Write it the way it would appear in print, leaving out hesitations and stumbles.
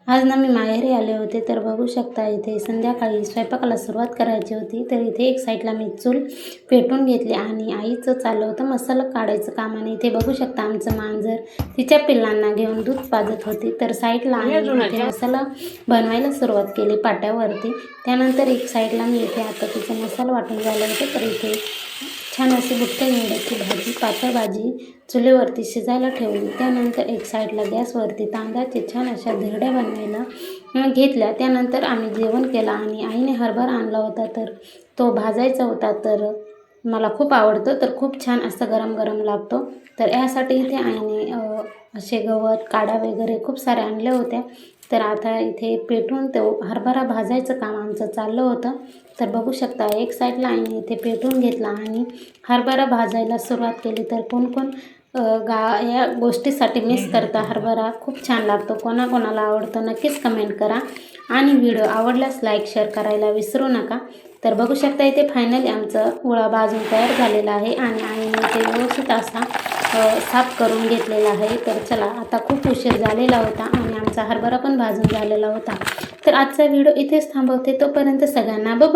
आज ना मी माहेरी आले होते, तर बघू शकता इथे संध्याकाळी स्वयंपाकाला सुरुवात करायची होती. तर इथे एक साईडला मी चूल पेटून घेतली आणि आईचं चाललं होतं मसाला काढायचं काम. आणि इथे बघू शकता आमचं मांजर तिच्या पिल्लांना घेऊन दूध पाजत होती. तर साईडला आम्ही इथे मसाला बनवायला सुरुवात केली पाट्यावरती. त्यानंतर एक साईडला मी इथे आता तिचा मसाला वाटून झाला होता. तर इथे छान अशी बुट्ट्या घेवड्याची भाजी, पातळ भाजी चुलीवरती शिजायला ठेवली. त्यानंतर एक साईडला गॅसवरती तांदळाचे छान अशा धिरड्या बनवायला घेतल्या. त्यानंतर आम्ही जेवण केलं आणि आईने हरभरा आणला होता, तर तो भाजायचा होता. तर मला खूप आवडतो, तर खूप छान असं गरम गरम लागतो. तर यासाठी इथे आईने असे गवत काड्या वगैरे खूप साऱ्या आणल्या होत्या. तर आता इथे पेटून तो हरभरा भाजायचं काम आमचं चाललं होतं. तर बघू शकता एक साईडला आईने इथे पेटून घेतला आणि हरभरा भाजायला सुरुवात केली. तर कोण कोण या गोष्टीसाठी मिस करता हरभरा खूप छान लागतो, कोणाकोणाला आवडतं नक्कीच कमेंट करा. आणि व्हिडिओ आवडल्यास लाईक शेअर करायला विसरू नका. तर बघू शकता इथे फायनली आमचं उळा भाजून तयार झालेला आहे आणि आईने इथे व्यवस्थित असा साफ करून घेतलेला आहे. तर चला, आता खूप उशीर झालेला होता आणि आमचा हरभरा पण भाजून झालेला होता. तर आजचा व्हिडिओ इथेच थांबवते. तोपर्यंत सगळ्यांना बाय.